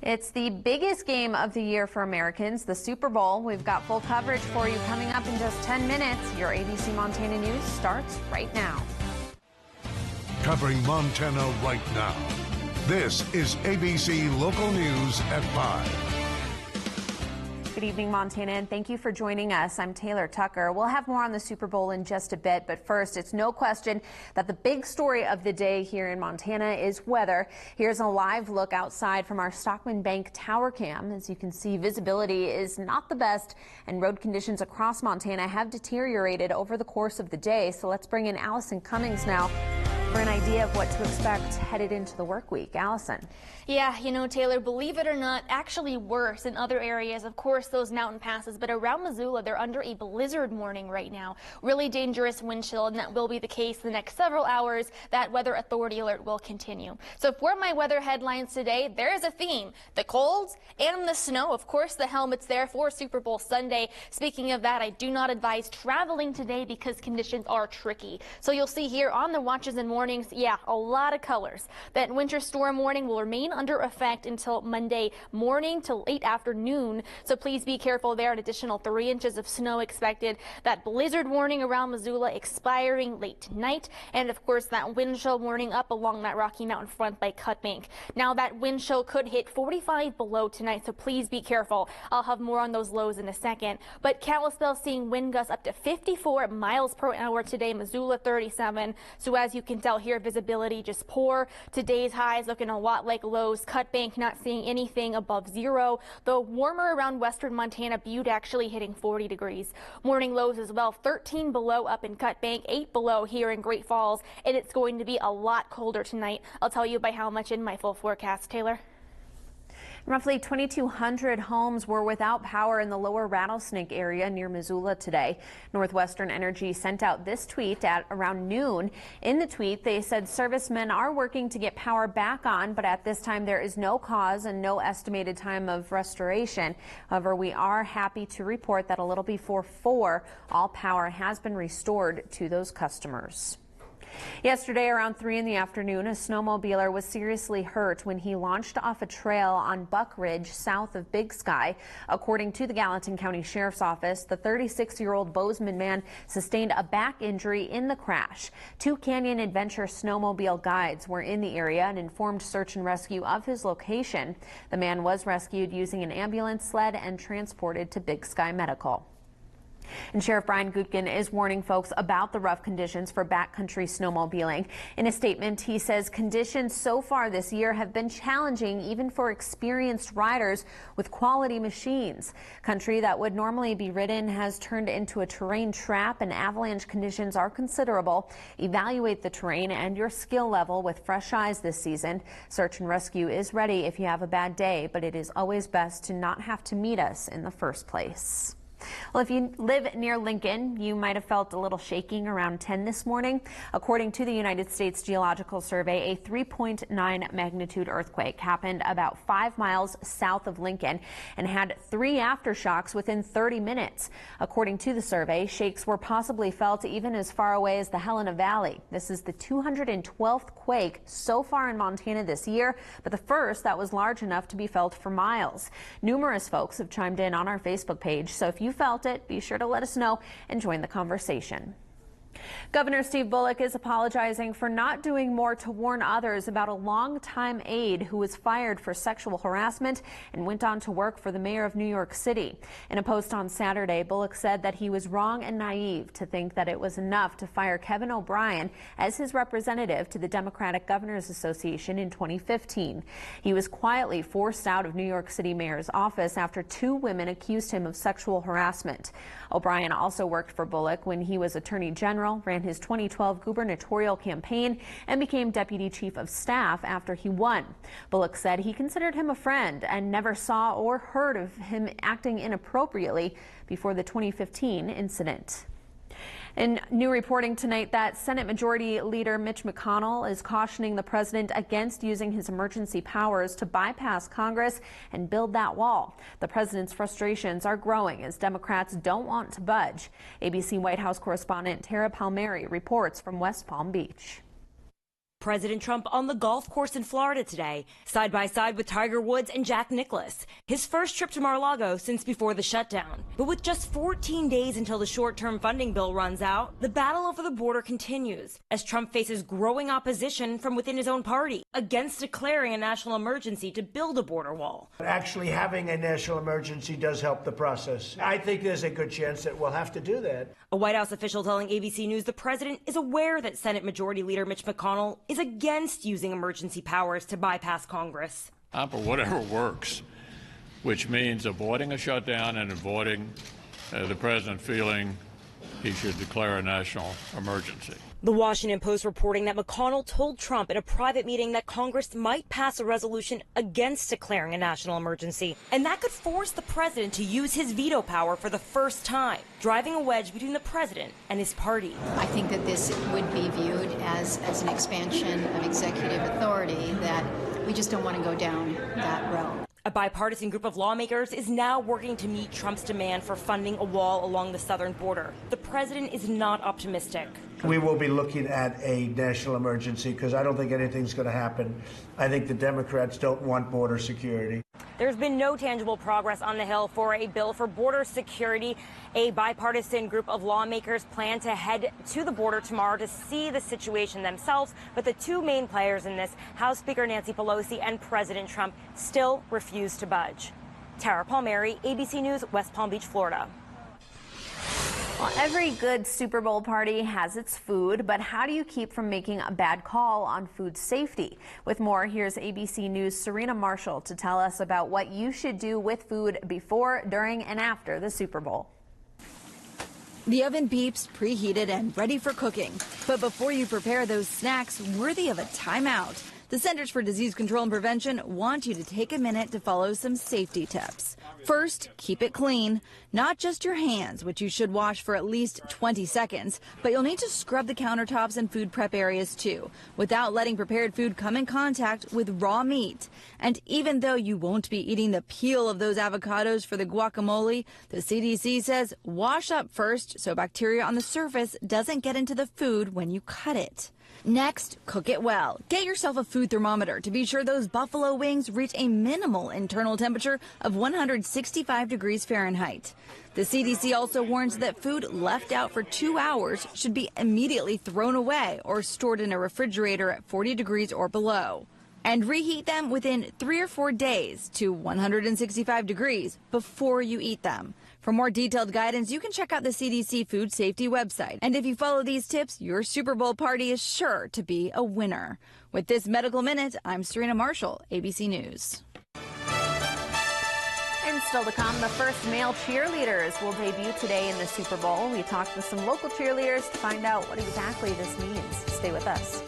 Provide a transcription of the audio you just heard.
It's the biggest game of the year for Americans, the Super Bowl. We've got full coverage for you coming up in just 10 minutes. Your ABC Montana News starts right now. Covering Montana right now. This is ABC Local News at 5. Good evening, Montana, and thank you for joining us. I'm Taylor Tucker. We'll have more on the Super Bowl in just a bit, but first, it's no question that the big story of the day here in Montana is weather. Here's a live look outside from our Stockman Bank tower cam. As you can see, visibility is not the best, and road conditions across Montana have deteriorated over the course of the day. So let's bring in Allison Cummings now for an idea of what to expect headed into the work week. Allison. Yeah, you know, Taylor, believe it or not, actually worse in other areas. Of course, those mountain passes, but around Missoula, they're under a blizzard warning right now. Really dangerous wind chill, and that will be the case the next several hours. That weather authority alert will continue. So for my weather headlines today, there is a theme: the colds and the snow. Of course, the helmet's there for Super Bowl Sunday. Speaking of that, I do not advise traveling today because conditions are tricky. So you'll see here on the watches and mornings, yeah, a lot of colors. That winter storm warning will remain under effect until Monday morning to late afternoon. So please be careful there. An additional 3 inches of snow expected. That blizzard warning around Missoula expiring late tonight. And of course, that wind chill warning up along that Rocky Mountain front by Cut Bank. Now that wind chill could hit 45 below tonight, so please be careful. I'll have more on those lows in a second. But Kalispell seeing wind gusts up to 54 miles per hour today. Missoula 37. So as you can tell here, visibility just poor. Today's highs looking a lot like lows. Cut Bank not seeing anything above 0, though warmer around western Montana. Butte actually hitting 40 degrees. Morning lows as well, 13 below up in Cut Bank, 8 below here in Great Falls, and it's going to be a lot colder tonight. I'll tell you by how much in my full forecast. Taylor? Roughly 2,200 homes were without power in the lower Rattlesnake area near Missoula today. Northwestern Energy sent out this tweet at around noon. In the tweet, they said servicemen are working to get power back on, but at this time there is no cause and no estimated time of restoration. However, we are happy to report that a little before 4, all power has been restored to those customers. Yesterday around 3 in the afternoon, a snowmobiler was seriously hurt when he launched off a trail on Buck Ridge south of Big Sky. According to the Gallatin County Sheriff's Office, the 36-year-old Bozeman man sustained a back injury in the crash. 2 Canyon Adventure snowmobile guides were in the area and informed search and rescue of his location. The man was rescued using an ambulance sled and transported to Big Sky Medical. And Sheriff Brian Gutkin is warning folks about the rough conditions for backcountry snowmobiling. In a statement, he says conditions so far this year have been challenging even for experienced riders with quality machines. Country that would normally be ridden has turned into a terrain trap, and avalanche conditions are considerable. Evaluate the terrain and your skill level with fresh eyes this season. Search and rescue is ready if you have a bad day, but it is always best to not have to meet us in the first place. Well, if you live near Lincoln, you might have felt a little shaking around 10 this morning. According to the United States Geological Survey, a 3.9 magnitude earthquake happened about 5 miles south of Lincoln and had 3 aftershocks within 30 minutes. According to the survey, shakes were possibly felt even as far away as the Helena Valley. This is the 212th quake so far in Montana this year, but the first that was large enough to be felt for miles. Numerous folks have chimed in on our Facebook page, so if you felt it, be sure to let us know and join the conversation. Governor Steve Bullock is apologizing for not doing more to warn others about a longtime aide who was fired for sexual harassment and went on to work for the mayor of New York City. In a post on Saturday, Bullock said that he was wrong and naive to think that it was enough to fire Kevin O'Brien as his representative to the Democratic Governors Association in 2015. He was quietly forced out of New York City mayor's office after 2 women accused him of sexual harassment. O'Brien also worked for Bullock when he was Attorney General, ran his 2012 gubernatorial campaign, and became deputy chief of staff after he won. Bullock said he considered him a friend and never saw or heard of him acting inappropriately before the 2015 incident. In new reporting tonight that Senate Majority Leader Mitch McConnell is cautioning the president against using his emergency powers to bypass Congress and build that wall. The president's frustrations are growing as Democrats don't want to budge. ABC White House correspondent Tara Palmieri reports from West Palm Beach. President Trump on the golf course in Florida today, side by side with Tiger Woods and Jack Nicklaus. His first trip to Mar-a-Lago since before the shutdown. But with just 14 days until the short-term funding bill runs out, the battle over the border continues as Trump faces growing opposition from within his own party against declaring a national emergency to build a border wall. Actually having a national emergency does help the process. I think there's a good chance that we'll have to do that. A White House official telling ABC News the president is aware that Senate Majority Leader Mitch McConnell is against using emergency powers to bypass Congress. I'm for whatever works, which means avoiding a shutdown and avoiding the president feeling he should declare a national emergency. The Washington Post reporting that McConnell told Trump in a private meeting that Congress might pass a resolution against declaring a national emergency, and that could force the president to use his veto power for the first time, driving a wedge between the president and his party. I think that this would be viewed as an expansion of executive authority that we just don't want to go down that road. A bipartisan group of lawmakers is now working to meet Trump's demand for funding a wall along the southern border. The president is not optimistic. We will be looking at a national emergency because I don't think anything's going to happen. I think the Democrats don't want border security. There's been no tangible progress on the Hill for a bill for border security. A bipartisan group of lawmakers plan to head to the border tomorrow to see the situation themselves. But the two main players in this, House Speaker Nancy Pelosi and President Trump, still refuse to budge. Tara Palmieri, ABC News, West Palm Beach, Florida. Well, every good Super Bowl party has its food, but how do you keep from making a bad call on food safety? With more, here's ABC News' Serena Marshall to tell us about what you should do with food before, during, and after the Super Bowl. The oven beeps, preheated and ready for cooking. But before you prepare those snacks worthy of a timeout, the Centers for Disease Control and Prevention want you to take a minute to follow some safety tips. First, keep it clean. Not just your hands, which you should wash for at least 20 seconds, but you'll need to scrub the countertops and food prep areas too, without letting prepared food come in contact with raw meat. And even though you won't be eating the peel of those avocados for the guacamole, the CDC says wash up first so bacteria on the surface doesn't get into the food when you cut it. Next, cook it well. Get yourself a food thermometer to be sure those buffalo wings reach a minimal internal temperature of 165 degrees Fahrenheit. The CDC also warns that food left out for 2 hours should be immediately thrown away or stored in a refrigerator at 40 degrees or below. And reheat them within 3 or 4 days to 165 degrees before you eat them. For more detailed guidance, you can check out the CDC Food Safety website. And if you follow these tips, your Super Bowl party is sure to be a winner. With this Medical Minute, I'm Serena Marshall, ABC News. And still to come, the first male cheerleaders will debut today in the Super Bowl. We talked with some local cheerleaders to find out what exactly this means. Stay with us.